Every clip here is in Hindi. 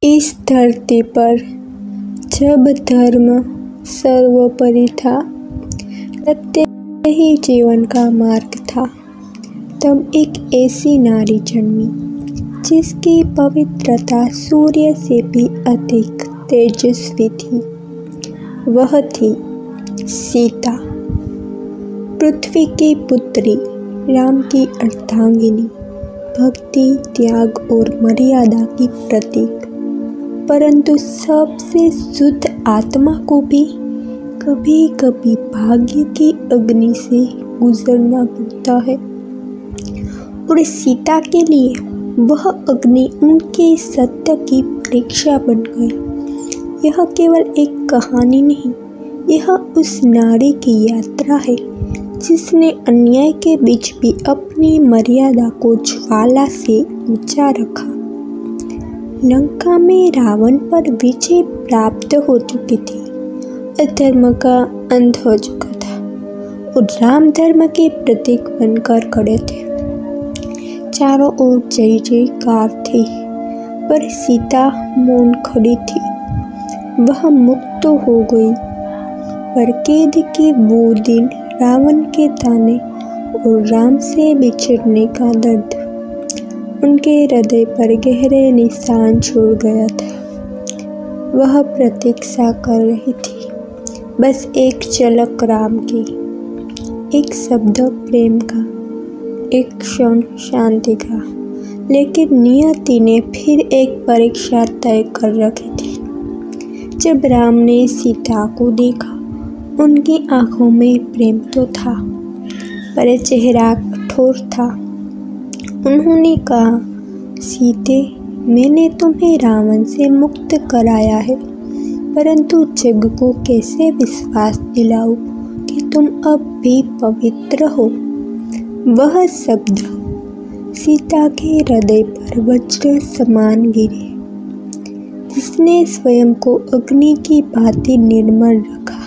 इस धरती पर जब धर्म सर्वोपरि था, सत्य ही जीवन का मार्ग था, तब एक ऐसी नारी जन्मी जिसकी पवित्रता सूर्य से भी अधिक तेजस्वी थी। वह थी सीता, पृथ्वी की पुत्री, राम की अर्धांगिनी, भक्ति, त्याग और मर्यादा की प्रतीक। परंतु सबसे शुद्ध आत्मा को भी कभी कभी भाग्य की अग्नि से गुजरना पड़ता है, और सीता के लिए वह अग्नि उनके सत्य की परीक्षा बन गई। यह केवल एक कहानी नहीं, यह उस नारी की यात्रा है जिसने अन्याय के बीच भी अपनी मर्यादा को ज्वाला से ऊंचा रखा। लंका में रावण पर विजय प्राप्त हो चुकी थी, अधर्म का अंत हो चुका था और राम धर्म के प्रतीक बनकर खड़े थे। चारों ओर जय जयकार थी, पर सीता मौन खड़ी थी। वह मुक्त हो गई, पर कैद के वो दिन, रावण के ताने और राम से बिछड़ने का दर्द उनके हृदय पर गहरे निशान छोड़ गया था। वह प्रतीक्षा कर रही थी, बस एक झलक राम की, एक शब्द प्रेम का, एक क्षण शांति का। लेकिन नियति ने फिर एक परीक्षा तय कर रखी थी। जब राम ने सीता को देखा, उनकी आंखों में प्रेम तो था, पर चेहरा कठोर था। उन्होंने कहा, सीते, मैंने तुम्हें रावण से मुक्त कराया है, परंतु जग को कैसे विश्वास दिलाऊं कि तुम अब भी पवित्र हो। वह शब्द सीता के हृदय पर वज्र समान गिरे। जिसने स्वयं को अग्नि की भांति निर्मल रखा,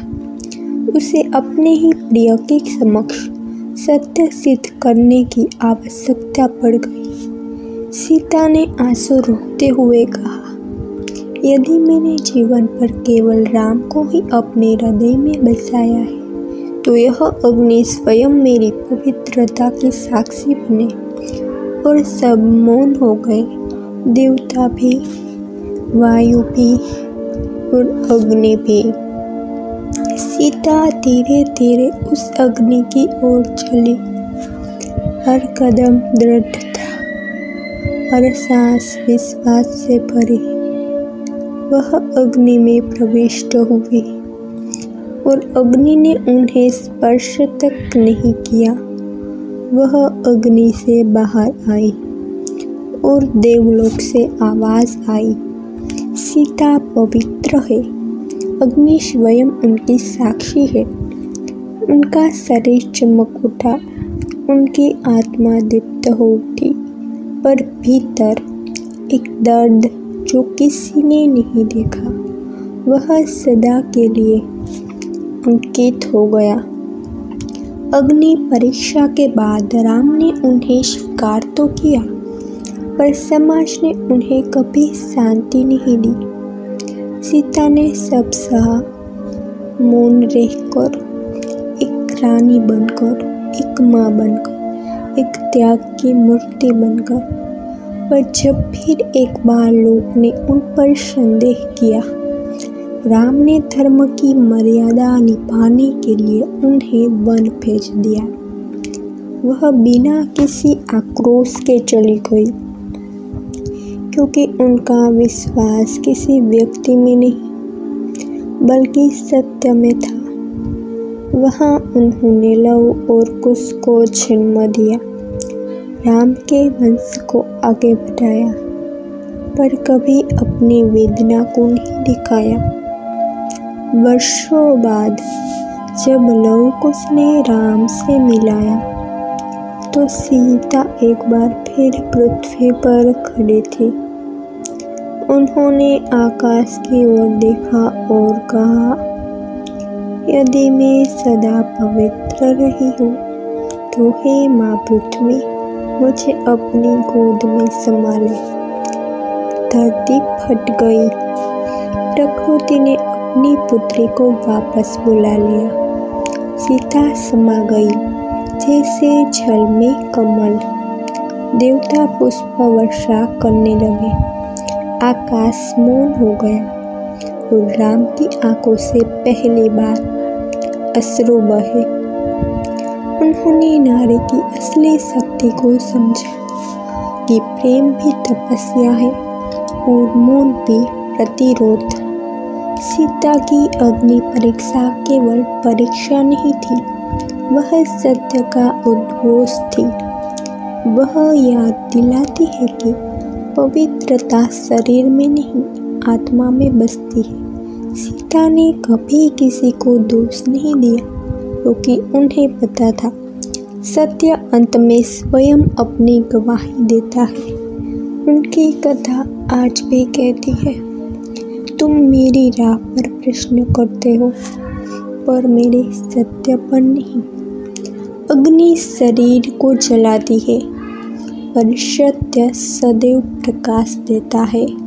उसे अपने ही प्रिय के समक्ष सत्य सिद्ध करने की आवश्यकता पड़ गई। सीता ने आंसू रोकते हुए कहा, यदि मैंने जीवन पर केवल राम को ही अपने हृदय में बसाया है, तो यह अग्नि स्वयं मेरी पवित्रता की साक्षी बने। और सब मौन हो गए, देवता भी, वायु भी और अग्नि भी। सीता धीरे धीरे उस अग्नि की ओर चली। हर कदम दृढ़ था, हर सांस विश्वास से भरी। वह अग्नि में प्रविष्ट हुई और अग्नि ने उन्हें स्पर्श तक नहीं किया। वह अग्नि से बाहर आई और देवलोक से आवाज आई, सीता पवित्र है। अग्नि स्वयं उनकी साक्षी है। उनका शरीर चमक उठा, उनकी आत्मा दीप्त हो उठी, पर भीतर एक दर्द जो किसी ने नहीं देखा, वह सदा के लिए अंकित हो गया। अग्नि परीक्षा के बाद राम ने उन्हें स्वीकार तो किया, पर समाज ने उन्हें कभी शांति नहीं दी। सीता ने सब सहा, मौन रहकर, एक रानी बनकर, एक माँ बनकर, एक त्याग की मूर्ति बनकर। पर जब फिर एक बार लोग ने उन पर संदेह किया, राम ने धर्म की मर्यादा निभाने के लिए उन्हें वन भेज दिया। वह बिना किसी आक्रोश के चली गई, क्योंकि उनका विश्वास किसी व्यक्ति में नहीं बल्कि सत्य में था। वहाँ उन्होंने लव और कुश को जन्म दिया, राम के वंश को आगे बढ़ाया, पर कभी अपनी वेदना को नहीं दिखाया। वर्षों बाद जब लव कुश ने राम से मिलाया, तो सीता एक बार फिर पृथ्वी पर खड़ी थी। उन्होंने आकाश की ओर देखा और कहा, यदि मैं सदा पवित्र रही हूँ, तो हे माँ पृथ्वी, मुझे अपनी गोद में संभाले। धरती फट गई। प्रकृति ने अपनी पुत्री को वापस बुला लिया। सीता समा गई जैसे जल में कमल। देवता पुष्प वर्षा करने लगे। आकाश मौन हो गया और राम की आंखों से पहली बार अश्रु बहे। उन्होंने नारी की असली शक्ति को समझा कि प्रेम भी तपस्या है और मौन भी प्रतिरोध। सीता की अग्नि परीक्षा केवल परीक्षा नहीं थी, वह सत्य का उद्घोष थी। वह याद दिलाती है कि पवित्रता शरीर में नहीं, आत्मा में बसती है। सीता ने कभी किसी को दोष नहीं दिया क्योंकि उन्हें पता था सत्य अंत में स्वयं अपनी गवाही देता है। उनकी कथा आज भी कहती है, तुम मेरी राह पर प्रश्न करते हो पर मेरे सत्य पर नहीं। अग्नि शरीर को जलाती है पर सत्य सदैव प्रकाश देता है।